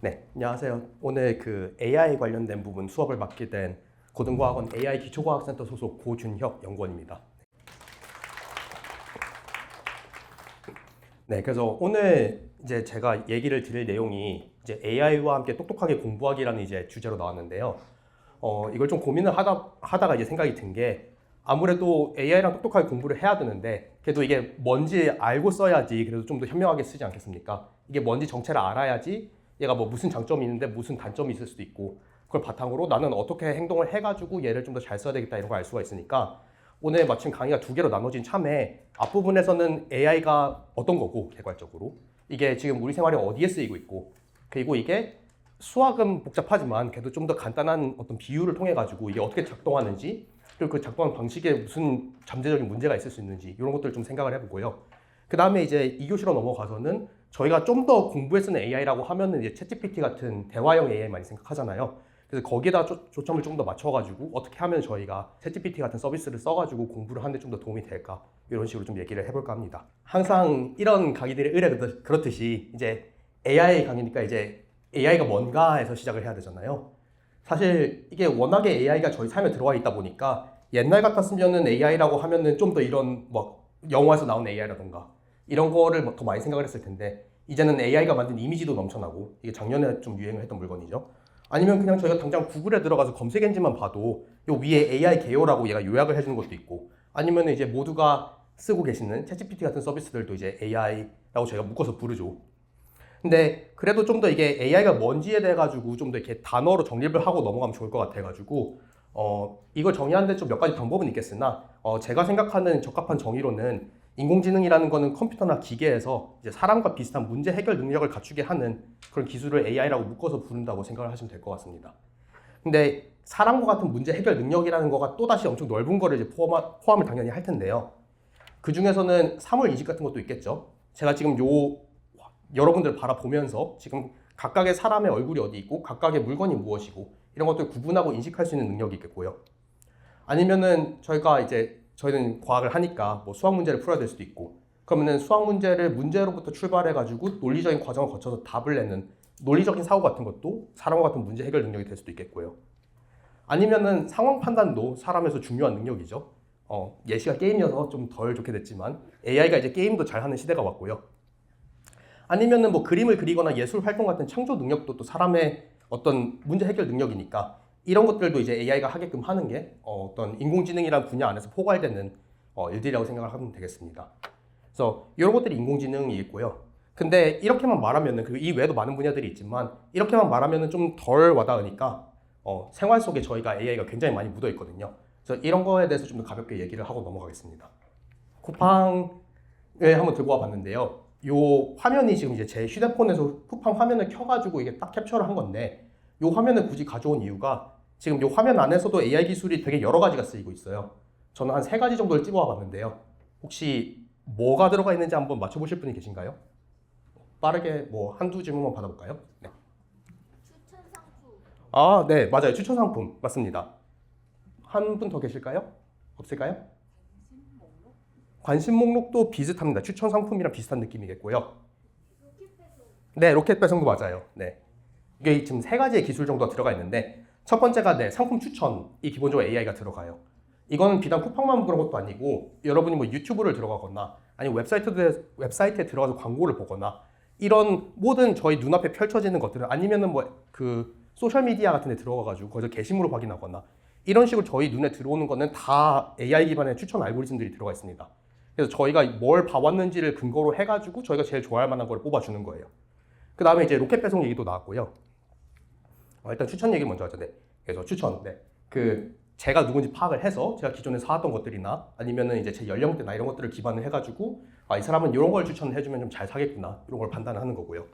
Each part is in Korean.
네, 안녕하세요. 오늘 그 AI 관련된 부분 수업을 맡게 된 고등과학원 AI 기초과학센터 소속 고준혁 연구원입니다. 네, 그래서 오늘 이제 제가 얘기를 드릴 내용이 이제 AI와 함께 똑똑하게 공부하기라는 이제 주제로 나왔는데요. 이걸 좀 고민을 하다가 이제 생각이 든 게 아무래도 AI랑 똑똑하게 공부를 해야 되는데 그래도 이게 뭔지 알고 써야지 그래도 좀 더 현명하게 쓰지 않겠습니까? 이게 뭔지 정체를 알아야지 얘가 뭐 무슨 장점이 있는데 무슨 단점이 있을 수도 있고 그걸 바탕으로 나는 어떻게 행동을 해가지고 얘를 좀 더 잘 써야 되겠다 이런 걸 알 수가 있으니까 오늘 마침 강의가 두 개로 나눠진 참에 앞부분에서는 AI가 어떤 거고 개괄적으로 이게 지금 우리 생활에 어디에 쓰이고 있고 그리고 이게 수학은 복잡하지만 그래도 좀 더 간단한 어떤 비유를 통해 가지고 이게 어떻게 작동하는지 그리고 그 작동하는 방식에 무슨 잠재적인 문제가 있을 수 있는지 이런 것들을 좀 생각을 해보고요. 그 다음에 이제 2교시로 넘어가서는 저희가 좀 더 공부에 쓰는 AI라고 하면은 이제 챗GPT 같은 대화형 AI 많이 생각하잖아요. 그래서 거기에다 초점을 좀 더 맞춰가지고 어떻게 하면 저희가 챗GPT 같은 서비스를 써가지고 공부를 하는데 좀 더 도움이 될까 이런 식으로 좀 얘기를 해볼까 합니다. 항상 이런 강의들이 의뢰 그렇듯이 이제 AI 강의니까 이제 AI가 뭔가 해서 시작을 해야 되잖아요. 사실 이게 워낙에 AI가 저희 삶에 들어와 있다 보니까 옛날 같았으면은 AI라고 하면은 좀 더 이런 뭐 영화에서 나온 AI라던가 이런 거를 더 많이 생각을 했을 텐데 이제는 AI가 만든 이미지도 넘쳐나고 이게 작년에 좀 유행을 했던 물건이죠. 아니면 그냥 저희가 당장 구글에 들어가서 검색 엔진만 봐도 요 위에 AI 개요라고 얘가 요약을 해주는 것도 있고 아니면 이제 모두가 쓰고 계시는 챗GPT 같은 서비스들도 이제 AI라고 저희가 묶어서 부르죠. 근데 그래도 좀 더 이게 AI가 뭔지에 대해 가지고 좀 더 이렇게 단어로 정립을 하고 넘어가면 좋을 것 같아 가지고 이걸 정의하는 데 좀 몇 가지 방법은 있겠으나 제가 생각하는 적합한 정의로는 인공지능이라는 거는 컴퓨터나 기계에서 이제 사람과 비슷한 문제 해결 능력을 갖추게 하는 그런 기술을 AI라고 묶어서 부른다고 생각을 하시면 될 것 같습니다. 근데 사람과 같은 문제 해결 능력이라는 거가 또다시 엄청 넓은 거를 이제 포함을 당연히 할 텐데요. 그 중에서는 사물 인식 같은 것도 있겠죠. 제가 지금 여러분들 바라보면서 지금 각각의 사람의 얼굴이 어디 있고 각각의 물건이 무엇이고 이런 것들을 구분하고 인식할 수 있는 능력이 있겠고요. 아니면은 저희는 과학을 하니까 뭐 수학 문제를 풀어야 될 수도 있고 그러면은 수학 문제로부터 출발해 가지고 논리적인 과정을 거쳐서 답을 내는 논리적인 사고 같은 것도 사람과 같은 문제 해결 능력이 될 수도 있겠고요. 아니면은 상황 판단도 사람에서 중요한 능력이죠. 예시가 게임이어서 좀 덜 좋게 됐지만 AI가 이제 게임도 잘하는 시대가 왔고요. 아니면은 뭐 그림을 그리거나 예술 활동 같은 창조 능력도 또 사람의 어떤 문제 해결 능력이니까 이런 것들도 이제 AI가 하게끔 하는 게 어떤 인공지능이라는 분야 안에서 포괄되는 일들이라고 생각을 하면 되겠습니다. 그래서 이런 것들이 인공지능이 있고요. 근데 이렇게만 말하면은 그리고 이 외에도 많은 분야들이 있지만 이렇게만 말하면은 좀 덜 와닿으니까 생활 속에 저희가 AI가 굉장히 많이 묻어 있거든요. 그래서 이런 거에 대해서 좀 더 가볍게 얘기를 하고 넘어가겠습니다. 쿠팡을 한번 들고 와 봤는데요. 요 화면이 지금 이제 제 휴대폰에서 쿠팡 화면을 켜가지고 이게 딱 캡처를 한 건데 요 화면을 굳이 가져온 이유가 지금 요 화면 안에서도 AI 기술이 되게 여러 가지가 쓰이고 있어요. 저는 한 3가지 정도를 찍어와 봤는데요. 혹시 뭐가 들어가 있는지 한번 맞춰보실 분이 계신가요? 빠르게 뭐 한두 질문만 받아볼까요? 네. 추천 상품. 아, 네, 맞아요. 추천 상품 맞습니다. 한 분 더 계실까요? 없을까요? 관심 목록? 관심 목록도 비슷합니다. 추천 상품이랑 비슷한 느낌이겠고요. 로켓 배송. 네, 로켓 배송도 맞아요. 네. 이게 지금 3가지의 기술 정도가 들어가 있는데 첫 번째가 네, 상품 추천이 기본적으로 AI가 들어가요. 이거는 비단 쿠팡만 그런 것도 아니고 여러분이 뭐 유튜브를 들어가거나 아니면 웹사이트에 들어가서 광고를 보거나 이런 모든 저희 눈앞에 펼쳐지는 것들은 아니면은 뭐 그 소셜미디어 같은 데 들어가가지고 거기서 게시물을 확인하거나 이런 식으로 저희 눈에 들어오는 거는 다 AI 기반의 추천 알고리즘들이 들어가 있습니다. 그래서 저희가 뭘 봐왔는지를 근거로 해가지고 저희가 제일 좋아할 만한 걸 뽑아주는 거예요. 그 다음에 이제 로켓 배송 얘기도 나왔고요. 일단 추천 얘기를 먼저 하죠. 네. 그래서 추천. 네. 제가 누군지 파악을 해서 제가 기존에 사왔던 것들이나 아니면은 이제 제 연령대나 이런 것들을 기반을 해가지고 이 사람은 이런 걸 추천해주면 좀 잘 사겠구나 이런 걸 판단하는 거고요.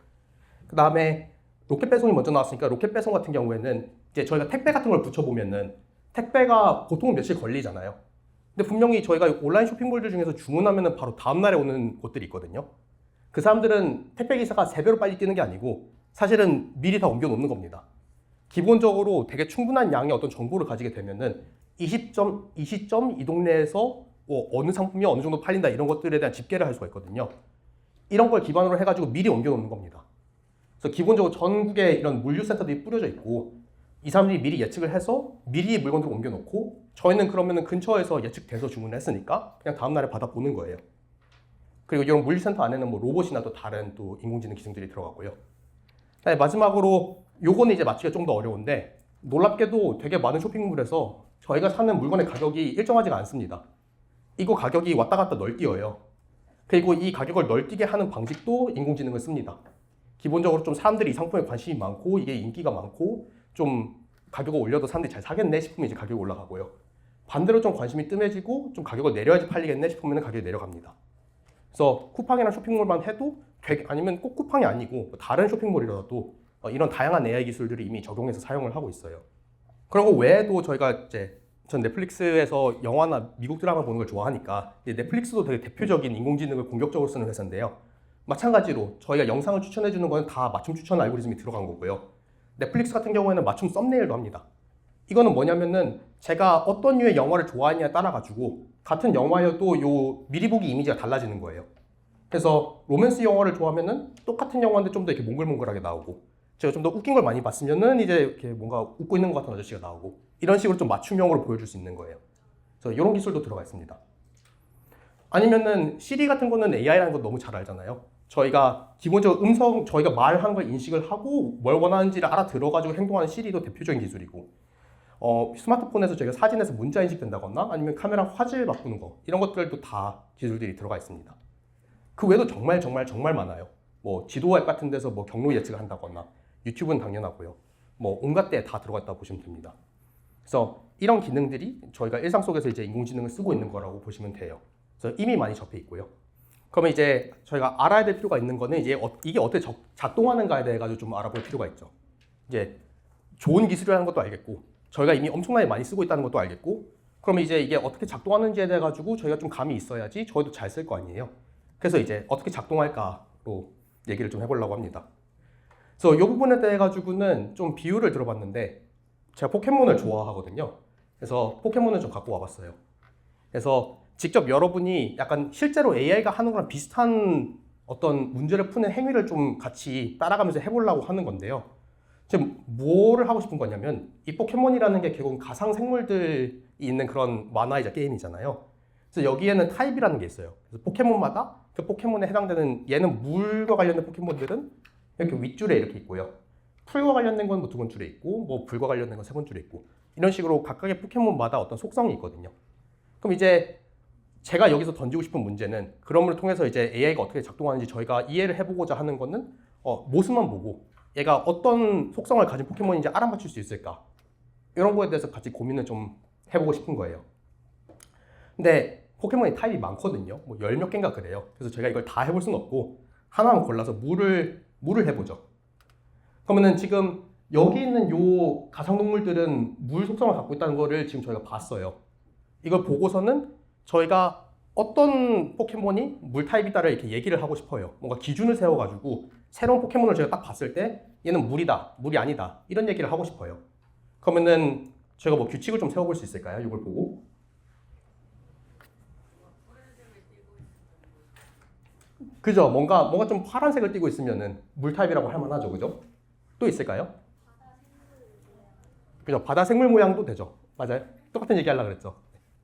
그 다음에 로켓 배송이 먼저 나왔으니까 로켓 배송 같은 경우에는 이제 저희가 택배 같은 걸 붙여보면은 택배가 보통 며칠 걸리잖아요. 근데 분명히 저희가 온라인 쇼핑몰들 중에서 주문하면은 바로 다음날에 오는 곳들이 있거든요. 그 사람들은 택배 기사가 3배로 빨리 뛰는 게 아니고 사실은 미리 다 옮겨 놓는 겁니다. 기본적으로 되게 충분한 양의 어떤 정보를 가지게 되면은 이 시점 이 동네에서 어느 상품이 어느 정도 팔린다 이런 것들에 대한 집계를 할 수가 있거든요. 이런 걸 기반으로 해가지고 미리 옮겨 놓는 겁니다. 그래서 기본적으로 전국에 이런 물류센터들이 뿌려져 있고 이 사람들이 미리 예측을 해서 미리 물건들을 옮겨놓고 저희는 그러면은 근처에서 예측돼서 주문을 했으니까 그냥 다음날에 받아보는 거예요. 그리고 이런 물류센터 안에는 뭐 로봇이나 또 다른 또 인공지능 기능들이 들어가고요. 마지막으로 요거는 이제 맞추기가 좀 더 어려운데 놀랍게도 되게 많은 쇼핑몰에서 저희가 사는 물건의 가격이 일정하지가 않습니다. 이거 가격이 왔다 갔다 널뛰어요. 그리고 이 가격을 널뛰게 하는 방식도 인공지능을 씁니다. 기본적으로 좀 사람들이 이 상품에 관심이 많고 이게 인기가 많고 좀 가격을 올려도 사람들이 잘 사겠네 싶으면 이제 가격이 올라가고요. 반대로 좀 관심이 뜸해지고 좀 가격을 내려야지 팔리겠네 싶으면 가격이 내려갑니다. 그래서 쿠팡이나 쇼핑몰만 해도 아니면 꼭 쿠팡이 아니고 다른 쇼핑몰이라도 이런 다양한 AI 기술들을 이미 적용해서 사용을 하고 있어요. 그리고 외에도 저희가 이제 전 넷플릭스에서 영화나 미국 드라마 보는 걸 좋아하니까 넷플릭스도 되게 대표적인 인공지능을 공격적으로 쓰는 회사인데요. 마찬가지로 저희가 영상을 추천해 주는 건 다 맞춤 추천 알고리즘이 들어간 거고요. 넷플릭스 같은 경우에는 맞춤 썸네일도 합니다. 이거는 뭐냐면은 제가 어떤 류의 영화를 좋아하느냐에 따라 가지고 같은 영화여도 요 미리 보기 이미지가 달라지는 거예요. 그래서 로맨스 영화를 좋아하면은 똑같은 영화인데 좀 더 이렇게 몽글몽글하게 나오고 제가 좀 더 웃긴 걸 많이 봤으면은 이제 이렇게 뭔가 웃고 있는 것 같은 아저씨가 나오고 이런 식으로 좀 맞춤형으로 보여줄 수 있는 거예요. 그래서 이런 기술도 들어가 있습니다. 아니면은 시리 같은 거는 AI라는 거 너무 잘 알잖아요. 저희가 기본적으로 저희가 말하는 걸 인식을 하고 뭘 원하는지를 알아들어가지고 행동하는 시리도 대표적인 기술이고 스마트폰에서 저희가 사진에서 문자 인식된다거나 아니면 카메라 화질 바꾸는 거 이런 것들도 다 기술들이 들어가 있습니다. 그 외에도 정말 많아요. 뭐 지도 앱 같은 데서 뭐 경로 예측을 한다거나 유튜브는 당연하고요. 뭐 온갖 데에 다 들어갔다 보시면 됩니다. 그래서 이런 기능들이 저희가 일상 속에서 이제 인공지능을 쓰고 있는 거라고 보시면 돼요. 그래서 이미 많이 접해 있고요. 그러면 이제 저희가 알아야 될 필요가 있는 거는 이제 이게 어떻게 작동하는가에 대해 가지고 좀 알아볼 필요가 있죠. 이제 좋은 기술이라는 것도 알겠고 저희가 이미 엄청나게 많이 쓰고 있다는 것도 알겠고 그러면 이제 이게 어떻게 작동하는지에 대해 가지고 저희가 좀 감이 있어야지 저희도 잘 쓸 거 아니에요. 그래서 이제 어떻게 작동할까로 얘기를 좀 해보려고 합니다. 그래서 이 부분에 대해 가지고는 좀 비유를 들어봤는데 제가 포켓몬을 좋아하거든요. 그래서 포켓몬을 좀 갖고 와봤어요. 그래서 직접 여러분이 약간 실제로 AI가 하는 거랑 비슷한 어떤 문제를 푸는 행위를 좀 같이 따라가면서 해보려고 하는 건데요. 지금 뭐를 하고 싶은 거냐면 이 포켓몬이라는 게 결국은 가상 생물들이 있는 그런 만화이자 게임이잖아요. 그래서 여기에는 타입이라는 게 있어요. 그래서 포켓몬마다 그 포켓몬에 해당되는 얘는 물과 관련된 포켓몬들은 이렇게 윗줄에 이렇게 있고요. 풀과 관련된 건 뭐 두 번줄에 있고 뭐 불과 관련된 건 세 번줄에 있고 이런 식으로 각각의 포켓몬마다 어떤 속성이 있거든요. 그럼 이제 제가 여기서 던지고 싶은 문제는 그럼을 통해서 이제 AI가 어떻게 작동하는지 저희가 이해를 해보고자 하는 거는 모습만 보고 얘가 어떤 속성을 가진 포켓몬인지 알아맞힐 수 있을까 이런 거에 대해서 같이 고민을 좀 해보고 싶은 거예요. 근데 포켓몬이 타입이 많거든요. 뭐 열 몇 개인가 그래요. 그래서 제가 이걸 다 해볼 수는 없고 하나만 골라서 물을 해보죠. 그러면은 지금 여기 있는 요 가상동물들은 물 속성을 갖고 있다는 거를 지금 저희가 봤어요. 이걸 보고서는 저희가 어떤 포켓몬이 물 타입이다를 이렇게 얘기를 하고 싶어요. 뭔가 기준을 세워가지고 새로운 포켓몬을 제가 딱 봤을 때 얘는 물이다, 물이 아니다 이런 얘기를 하고 싶어요. 그러면은 저희가 뭐 규칙을 좀 세워볼 수 있을까요? 이걸 보고. 그죠? 뭔가 좀 파란색을 띠고 있으면은 물 타입이라고 할 만하죠, 그죠? 또 있을까요? 그죠? 바다 생물 모양도 되죠. 맞아요. 똑같은 얘기 하려고 그랬죠.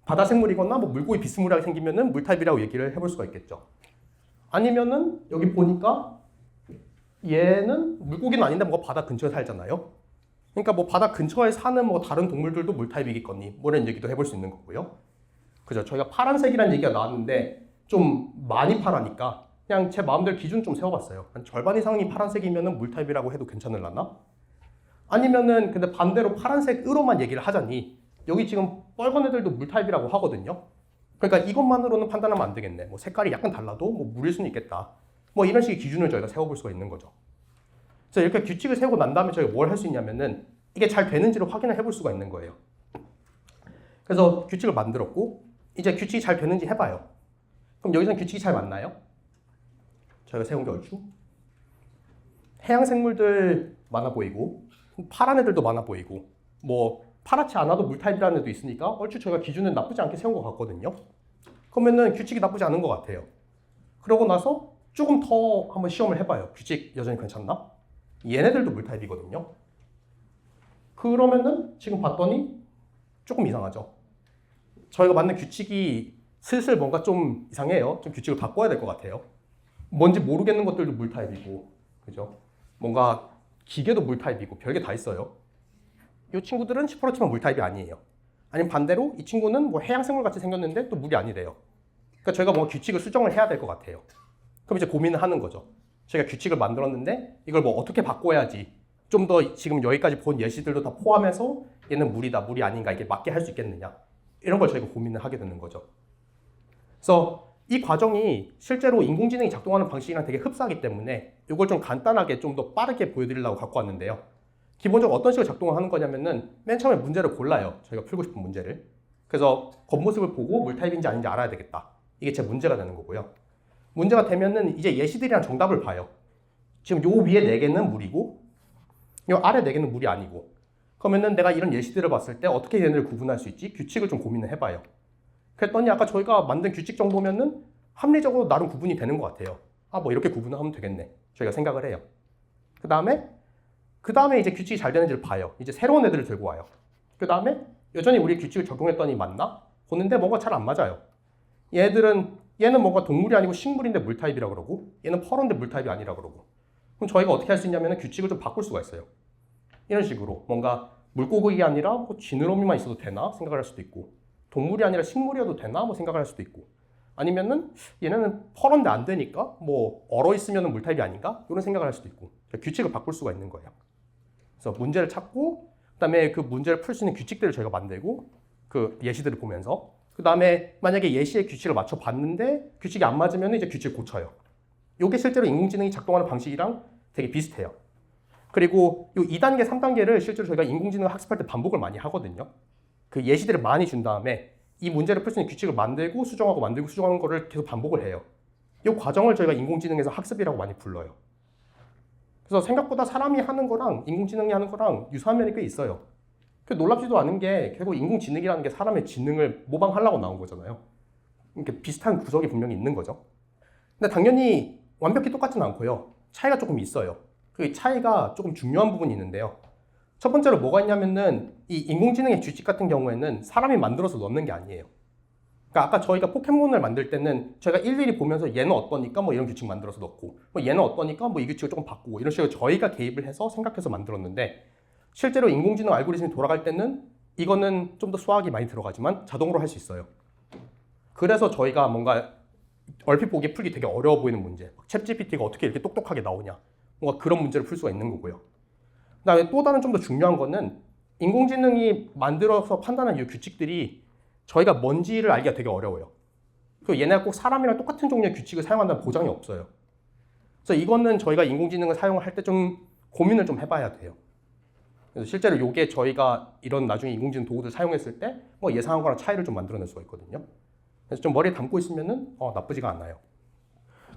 바다 생물이거나 뭐 물고기 비스무리하게 생기면은 물 타입이라고 얘기를 해볼 수가 있겠죠. 아니면은 여기 보니까 얘는 물고기는 아닌데 뭐가 바다 근처에 살잖아요. 그러니까 뭐 바다 근처에 사는 뭐 다른 동물들도 물 타입이겠거니 뭐 이런 얘기도 해볼 수 있는 거고요. 그죠? 저희가 파란색이라는 얘기가 나왔는데 좀 많이 파라니까 그냥 제 마음대로 기준 좀 세워봤어요. 한 절반 이상이 파란색이면은 물 타입이라고 해도 괜찮을라나? 아니면은 근데 반대로 파란색으로만 얘기를 하자니 여기 지금 빨간 애들도 물 타입이라고 하거든요. 그러니까 이것만으로는 판단하면 안 되겠네. 뭐 색깔이 약간 달라도 뭐 물일 수는 있겠다. 뭐 이런 식의 기준을 저희가 세워볼 수가 있는 거죠. 그래서 이렇게 규칙을 세우고 난 다음에 저희가 뭘 할 수 있냐면은 이게 잘 되는지를 확인을 해볼 수가 있는 거예요. 그래서 규칙을 만들었고 이제 규칙이 잘 되는지 해봐요. 그럼 여기서는 규칙이 잘 맞나요? 저희가 세운 게 얼추 해양 생물들 많아 보이고 파란 애들도 많아 보이고 뭐 파랗지 않아도 물 타입이라는 애도 있으니까 얼추 저희가 기준은 나쁘지 않게 세운 것 같거든요. 그러면은 규칙이 나쁘지 않은 것 같아요. 그러고 나서 조금 더 한번 시험을 해봐요. 규칙 여전히 괜찮나? 얘네들도 물 타입이거든요. 그러면은 지금 봤더니 조금 이상하죠. 저희가 만든 규칙이 슬슬 뭔가 좀 이상해요. 좀 규칙을 바꿔야 될 것 같아요. 뭔지 모르겠는 것들도 물 타입이고, 그죠? 뭔가 기계도 물 타입이고 별게 다 있어요. 이 친구들은 10%치만 물 타입이 아니에요. 아니면 반대로 이 친구는 뭐 해양생물 같이 생겼는데 또 물이 아니래요. 그러니까 저희가 뭔가 규칙을 수정을 해야 될 것 같아요. 그럼 이제 고민을 하는 거죠. 저희가 규칙을 만들었는데 이걸 뭐 어떻게 바꿔야지 좀 더 지금 여기까지 본 예시들도 다 포함해서 얘는 물이다, 물이 아닌가 이게 맞게 할 수 있겠느냐 이런 걸 저희가 고민을 하게 되는 거죠. 그래서 이 과정이 실제로 인공지능이 작동하는 방식이랑 되게 흡사하기 때문에 이걸 좀 간단하게 좀 더 빠르게 보여드리려고 갖고 왔는데요. 기본적으로 어떤 식으로 작동을 하는 거냐면은 맨 처음에 문제를 골라요. 저희가 풀고 싶은 문제를. 그래서 겉모습을 보고 물 타입인지 아닌지 알아야 되겠다. 이게 제 문제가 되는 거고요. 문제가 되면은 이제 예시들이랑 정답을 봐요. 지금 요 위에 4개는 물이고 요 아래 4개는 물이 아니고 그러면은 내가 이런 예시들을 봤을 때 어떻게 얘네를 구분할 수 있지? 규칙을 좀 고민을 해봐요. 그랬더니 아까 저희가 만든 규칙 정도면은 합리적으로 나름 구분이 되는 것 같아요. 아, 뭐 이렇게 구분을 하면 되겠네. 저희가 생각을 해요. 그 다음에 이제 규칙이 잘 되는지를 봐요. 이제 새로운 애들을 들고 와요. 그 다음에 여전히 우리 규칙을 적용했더니 맞나? 보는데 뭔가 잘 안 맞아요. 얘는 뭔가 동물이 아니고 식물인데 물 타입이라 그러고 얘는 펄어인데 물 타입이 아니라 그러고 그럼 저희가 어떻게 할 수 있냐면 규칙을 좀 바꿀 수가 있어요. 이런 식으로 뭔가 물고기가 아니라 뭐 지느러미만 있어도 되나 생각을 할 수도 있고 동물이 아니라 식물이어도 되나 뭐 생각을 할 수도 있고 아니면은 얘네는 펄어인데 안 되니까 뭐 얼어 있으면 물 타입이 아닌가 이런 생각을 할 수도 있고 규칙을 바꿀 수가 있는 거예요. 그래서 문제를 찾고 그다음에 그 문제를 풀 수 있는 규칙들을 저희가 만들고 그 예시들을 보면서 그 다음에 만약에 예시의 규칙을 맞춰 봤는데 규칙이 안 맞으면 이제 규칙을 고쳐요. 이게 실제로 인공지능이 작동하는 방식이랑 되게 비슷해요. 그리고 이 2단계, 3단계를 실제로 저희가 인공지능을 학습할 때 반복을 많이 하거든요. 그 예시들을 많이 준 다음에 이 문제를 풀 수 있는 규칙을 만들고 수정하고 만들고 수정하는 거를 계속 반복을 해요. 이 과정을 저희가 인공지능에서 학습이라고 많이 불러요. 그래서 생각보다 사람이 하는 거랑 인공지능이 하는 거랑 유사한 면이 꽤 있어요. 놀랍지도 않은 게 결국 인공지능이라는 게 사람의 지능을 모방하려고 나온 거잖아요. 이렇게 비슷한 구석이 분명히 있는 거죠. 근데 당연히 완벽히 똑같지는 않고요. 차이가 조금 있어요. 그 차이가 조금 중요한 부분이 있는데요. 첫 번째로 뭐가 있냐면은 이 인공지능의 규칙 같은 경우에는 사람이 만들어서 넣는 게 아니에요. 그러니까 아까 저희가 포켓몬을 만들 때는 저희가 일일이 보면서 얘는 어떠니까 뭐 이런 규칙 만들어서 넣고 뭐 얘는 어떠니까 뭐 이 규칙을 조금 바꾸고 이런 식으로 저희가 개입을 해서 생각해서 만들었는데 실제로 인공지능 알고리즘이 돌아갈 때는 이거는 좀 더 수학이 많이 들어가지만 자동으로 할 수 있어요. 그래서 저희가 뭔가 얼핏 보기에 풀기 되게 어려워 보이는 문제 챗GPT가 어떻게 이렇게 똑똑하게 나오냐 뭔가 그런 문제를 풀 수가 있는 거고요. 그다음에 또 다른 좀 더 중요한 거는 인공지능이 만들어서 판단한 이 규칙들이 저희가 뭔지를 알기가 되게 어려워요. 그리고 얘네가 꼭 사람이랑 똑같은 종류의 규칙을 사용한다는 보장이 없어요. 그래서 이거는 저희가 인공지능을 사용할 때 좀 고민을 좀 해봐야 돼요. 그래서 실제로 이게 저희가 이런 나중에 인공지능 도구들 사용했을 때 뭐 예상한 거랑 차이를 좀 만들어낼 수가 있거든요. 그래서 좀 머리에 담고 있으면은 나쁘지가 않아요.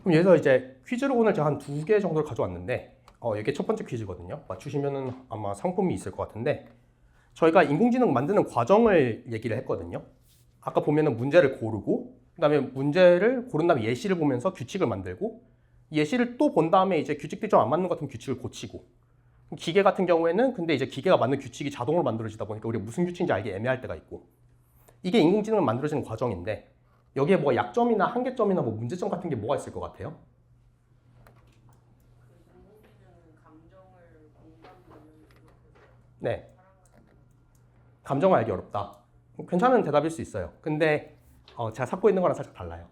그럼 여기서 이제 퀴즈를 오늘 제가 한 2개 정도를 가져왔는데 이게 첫 번째 퀴즈거든요. 맞추시면은 아마 상품이 있을 것 같은데 저희가 인공지능 만드는 과정을 얘기를 했거든요. 아까 보면은 문제를 고르고 그다음에 문제를 고른 다음에 예시를 보면서 규칙을 만들고 예시를 또 본 다음에 이제 규칙들이 좀 안 맞는 것 같으면 규칙을 고치고 기계 같은 경우에는 근데 이제 기계가 만든 규칙이 자동으로 만들어지다 보니까 우리가 무슨 규칙인지 알기 애매할 때가 있고 이게 인공지능을 만들어지는 과정인데 여기에 뭐가 약점이나 한계점이나 뭐 문제점 같은 게 뭐가 있을 것 같아요? 네. 감정을 알기 어렵다. 괜찮은 대답일 수 있어요. 근데 제가 찾고 있는 거랑 살짝 달라요.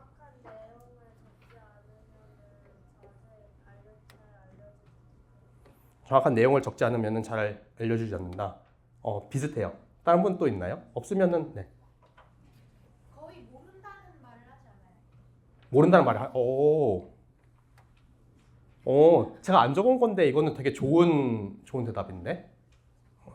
정확한 내용을 적지 않으면 잘 알려주지 정확한 내용을 적지 않으면 잘 알려주지 않는다. 비슷해요. 다른 분 또 있나요? 없으면은 네. 거의 모른다는 말을 하지 않아요. 모른다는 말을 제가 안 적은 건데 이거는 되게 좋은 대답인데.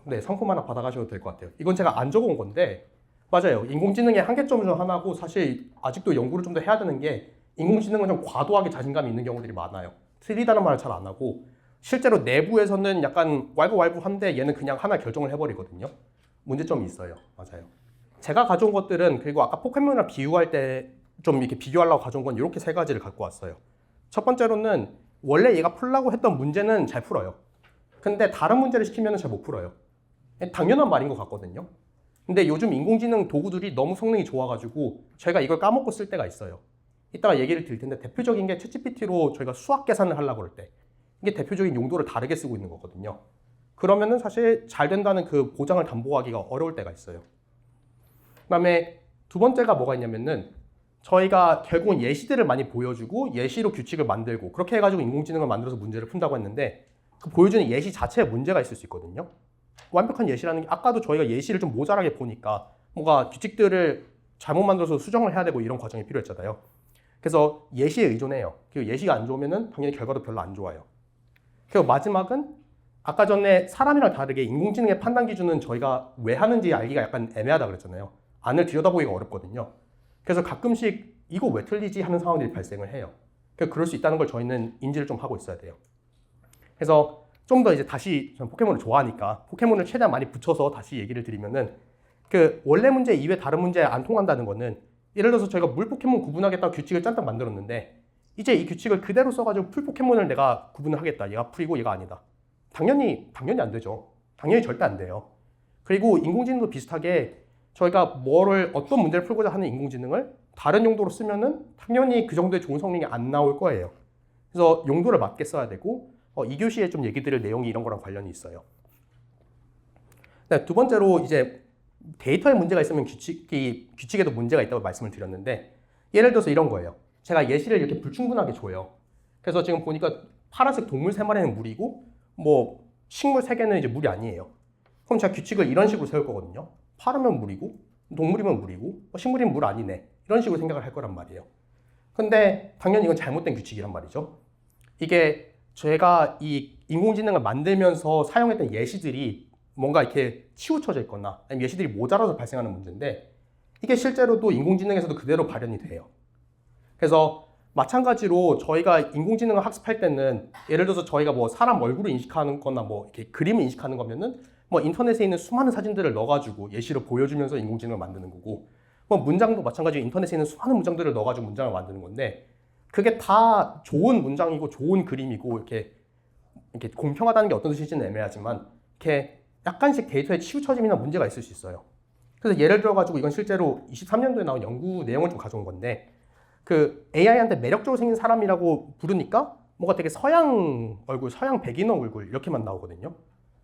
네, 상품 하나 받아가셔도 될 것 같아요. 이건 제가 안 적은 건데 맞아요. 인공지능의 한계점 중 하나고 사실 아직도 연구를 좀 더 해야 되는 게 인공지능은 좀 과도하게 자신감이 있는 경우들이 많아요. 틀리다는 말을 잘 안 하고 실제로 내부에서는 약간 왈부왈부한데 얘는 그냥 하나 결정을 해버리거든요. 문제점이 있어요. 맞아요. 제가 가져온 것들은 그리고 아까 포켓몬이랑 비유할 때 좀 이렇게 비교하려고 가져온 건 이렇게 3가지를 갖고 왔어요. 첫 번째로는 원래 얘가 풀라고 했던 문제는 잘 풀어요. 근데 다른 문제를 시키면 잘 못 풀어요. 당연한 말인 것 같거든요. 근데 요즘 인공지능 도구들이 너무 성능이 좋아가지고 저희가 이걸 까먹고 쓸 때가 있어요. 이따가 얘기를 드릴 텐데 대표적인 게 챗GPT로 저희가 수학 계산을 하려고 할 때 이게 대표적인 용도를 다르게 쓰고 있는 거거든요. 그러면은 사실 잘 된다는 그 보장을 담보하기가 어려울 때가 있어요. 그다음에 두 번째가 뭐가 있냐면은 저희가 결국은 예시들을 많이 보여주고 예시로 규칙을 만들고 그렇게 해가지고 인공지능을 만들어서 문제를 푼다고 했는데 그 보여주는 예시 자체에 문제가 있을 수 있거든요. 완벽한 예시라는 게 아까도 저희가 예시를 좀 모자라게 보니까 뭔가 규칙들을 잘못 만들어서 수정을 해야 되고 이런 과정이 필요했잖아요. 그래서 예시에 의존해요. 그리고 예시가 안 좋으면은 당연히 결과도 별로 안 좋아요. 그리고 마지막은 아까 전에 사람이랑 다르게 인공지능의 판단 기준은 저희가 왜 하는지 알기가 약간 애매하다 그랬잖아요. 안을 들여다보기가 어렵거든요. 그래서 가끔씩 이거 왜 틀리지 하는 상황들이 발생을 해요. 그럴 수 있다는 걸 저희는 인지를 좀 하고 있어야 돼요. 그래서 좀 더 이제 다시 저는 포켓몬을 좋아하니까 포켓몬을 최대한 많이 붙여서 다시 얘기를 드리면은 그 원래 문제 이외 다른 문제에 안 통한다는 거는 예를 들어서 저희가 물 포켓몬 구분하겠다고 규칙을 짠딱 만들었는데 이제 이 규칙을 그대로 써가지고 풀 포켓몬을 내가 구분을 하겠다. 얘가 풀이고 얘가 아니다. 당연히 안 되죠. 당연히 절대 안 돼요. 그리고 인공지능도 비슷하게 저희가 뭐를 어떤 문제를 풀고자 하는 인공지능을 다른 용도로 쓰면은 당연히 그 정도의 좋은 성능이 안 나올 거예요. 그래서 용도를 맞게 써야 되고 2교시에 좀 얘기 드릴 내용이 이런 거랑 관련이 있어요. 네, 두 번째로 이제 데이터에 문제가 있으면 규칙에도 문제가 있다고 말씀을 드렸는데 예를 들어서 이런 거예요. 제가 예시를 이렇게 불충분하게 줘요. 그래서 지금 보니까 파란색 동물 3마리는 물이고 뭐 식물 3개는 이제 물이 아니에요. 그럼 제가 규칙을 이런 식으로 세울 거거든요. 파르면 물이고 동물이면 물이고 식물이면 물 아니네. 이런 식으로 생각을 할 거란 말이에요. 근데 당연히 이건 잘못된 규칙이란 말이죠. 이게 제가 이 인공지능을 만들면서 사용했던 예시들이 뭔가 이렇게 치우쳐져 있거나 아니면 예시들이 모자라서 발생하는 문제인데 이게 실제로도 인공지능에서도 그대로 발현이 돼요. 그래서 마찬가지로 저희가 인공지능을 학습할 때는 예를 들어서 저희가 뭐 사람 얼굴을 인식하는 거나 뭐 이렇게 그림을 인식하는 거면은 뭐 인터넷에 있는 수많은 사진들을 넣어가지고 예시로 보여주면서 인공지능을 만드는 거고 뭐 문장도 마찬가지로 인터넷에 있는 수많은 문장들을 넣어가지고 문장을 만드는 건데 그게 다 좋은 문장이고 좋은 그림이고 이렇게 공평하다는 게 어떤 뜻인지는 애매하지만 이렇게 약간씩 데이터에 치우쳐짐이나 문제가 있을 수 있어요. 그래서 예를 들어가지고 이건 실제로 23년도에 나온 연구 내용을 좀 가져온 건데 그 AI한테 매력적으로 생긴 사람이라고 부르니까 뭔가 되게 서양 얼굴, 서양 백인 얼굴 이렇게만 나오거든요.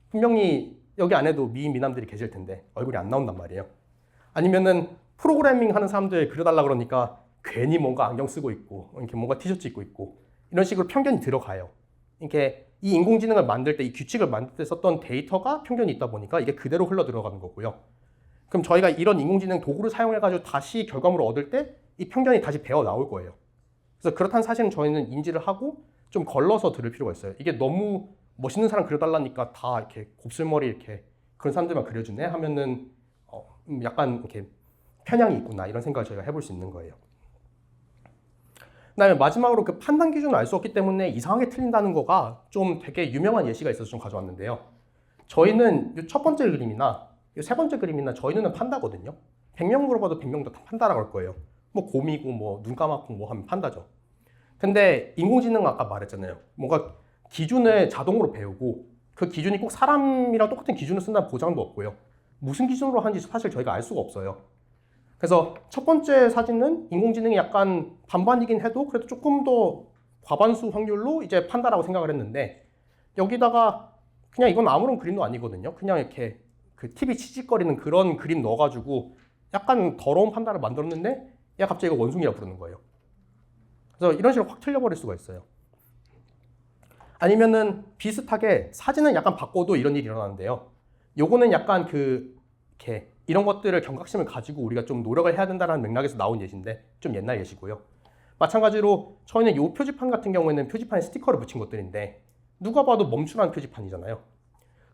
분명히 여기 안에도 미인 미남들이 계실 텐데 얼굴이 안 나온단 말이에요. 아니면은 프로그래밍 하는 사람들 그려달라 그러니까 괜히 뭔가 안경 쓰고 있고 이렇게 뭔가 티셔츠 입고 있고 이런 식으로 편견이 들어가요. 이렇게 이 인공지능을 만들 때 이 규칙을 만들 때 썼던 데이터가 편견이 있다 보니까 이게 그대로 흘러 들어가는 거고요. 그럼 저희가 이런 인공지능 도구를 사용해가지고 다시 결과물을 얻을 때 이 편견이 다시 배어 나올 거예요. 그래서 그렇다는 사실은 저희는 인지를 하고 좀 걸러서 들을 필요가 있어요. 이게 너무 멋있는 사람 그려달라니까 다 이렇게 곱슬머리 이렇게 그런 사람들만 그려주네 하면은 약간 이렇게 편향이 있구나 이런 생각을 저희가 해볼 수 있는 거예요. 그다음에 마지막으로 그 판단 기준을 알 수 없기 때문에 이상하게 틀린다는 거가 좀 되게 유명한 예시가 있어서 좀 가져왔는데요. 저희는 이 첫 번째 그림이나 이 세 번째 그림이나 저희 눈은 판다거든요. 100명 물어봐도 100명 다 판다라고 할 거예요. 뭐 곰이고 뭐 눈 감았고 뭐 하면 판다죠. 근데 인공지능은 아까 말했잖아요. 뭔가 기준을 자동으로 배우고 그 기준이 꼭 사람이랑 똑같은 기준을 쓴다는 보장도 없고요. 무슨 기준으로 하는지 사실 저희가 알 수가 없어요. 그래서 첫 번째 사진은 인공지능이 약간 반반이긴 해도 그래도 조금 더 과반수 확률로 이제 판다라고 생각을 했는데 여기다가 그냥 이건 아무런 그림도 아니거든요. 그냥 이렇게 그 TV 치직거리는 그런 그림 넣어가지고 약간 더러운 판다를 만들었는데 얘가 갑자기 이거 원숭이라 부르는 거예요. 그래서 이런 식으로 확 틀려버릴 수가 있어요. 아니면은 비슷하게 사진은 약간 바꿔도 이런 일이 일어나는데요. 요거는 약간 이렇게 이런 것들을 경각심을 가지고 우리가 좀 노력을 해야 된다는 맥락에서 나온 예시인데 좀 옛날 예시고요. 마찬가지로 저희는 이 표지판 같은 경우에는 표지판에 스티커를 붙인 것들인데 누가 봐도 멈추라는 표지판이잖아요.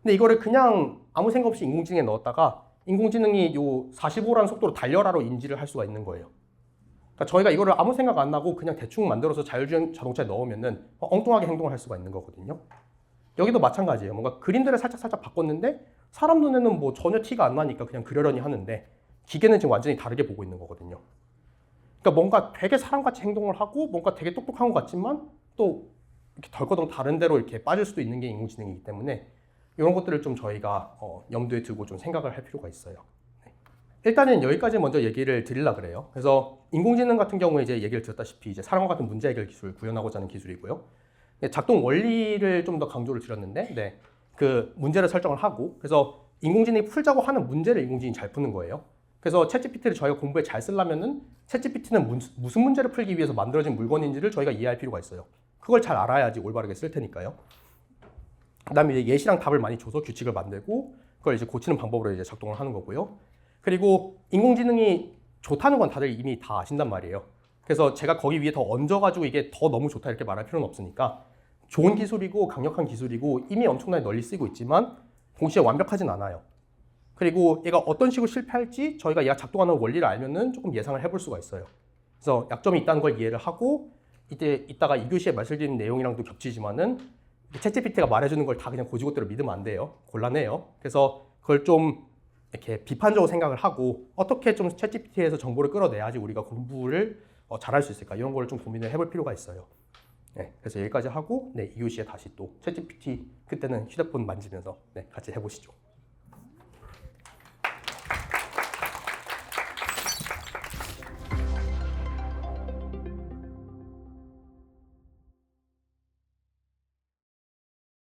근데 이거를 그냥 아무 생각 없이 인공지능에 넣었다가 인공지능이 이 45라는 속도로 달려라로 인지를 할 수가 있는 거예요. 그러니까 저희가 이거를 아무 생각 안 나고 그냥 대충 만들어서 자율주행 자동차에 넣으면은 엉뚱하게 행동을 할 수가 있는 거거든요. 여기도 마찬가지예요. 뭔가 그림들을 살짝 바꿨는데 사람 눈에는 뭐 전혀 티가 안 나니까 그냥 그러려니 하는데 기계는 지금 완전히 다르게 보고 있는 거거든요. 그러니까 뭔가 되게 사람같이 행동을 하고 뭔가 되게 똑똑한 것 같지만 또 이렇게 덜커덩 다른 데로 이렇게 빠질 수도 있는 게 인공지능이기 때문에 이런 것들을 좀 저희가 염두에 두고 좀 생각을 할 필요가 있어요. 네. 일단은 여기까지 먼저 얘기를 드리려 그래요. 그래서 인공지능 같은 경우에 이제 얘기를 드렸다시피 이제 사람과 같은 문제 해결 기술 구현하고자 하는 기술이고요. 네, 작동 원리를 좀 더 강조를 드렸는데, 네, 그 문제를 설정을 하고, 그래서 인공지능이 풀자고 하는 문제를 인공지능이 잘 푸는 거예요. 그래서 챗GPT를 저희가 공부에 잘 쓰려면은 챗GPT는 무슨 문제를 풀기 위해서 만들어진 물건인지를 저희가 이해할 필요가 있어요. 그걸 잘 알아야지 올바르게 쓸 테니까요. 그다음에 이제 예시랑 답을 많이 줘서 규칙을 만들고 그걸 이제 고치는 방법으로 이제 작동을 하는 거고요. 그리고 인공지능이 좋다는 건 다들 이미 다 아신단 말이에요. 그래서 제가 거기 위에 더 얹어가지고 이게 더 너무 좋다 이렇게 말할 필요는 없으니까 좋은 기술이고 강력한 기술이고 이미 엄청나게 널리 쓰이고 있지만 동시에 완벽하진 않아요. 그리고 얘가 어떤 식으로 실패할지 저희가 얘가 작동하는 원리를 알면은 조금 예상을 해볼 수가 있어요. 그래서 약점이 있다는 걸 이해를 하고 이따가 2교시에 말씀드린 내용이랑도 겹치지만은 챗GPT가 말해주는 걸 다 그냥 고지고대로 믿으면 안 돼요. 곤란해요. 그래서 그걸 좀 이렇게 비판적으로 생각을 하고 어떻게 좀 챗GPT에서 정보를 끌어내야지 우리가 공부를 잘할 수 있을까 이런 걸 좀 고민을 해볼 필요가 있어요. 네, 그래서 여기까지 하고 2교시에 다시 또 챗GPT 그때는 휴대폰 만지면서 같이 해보시죠.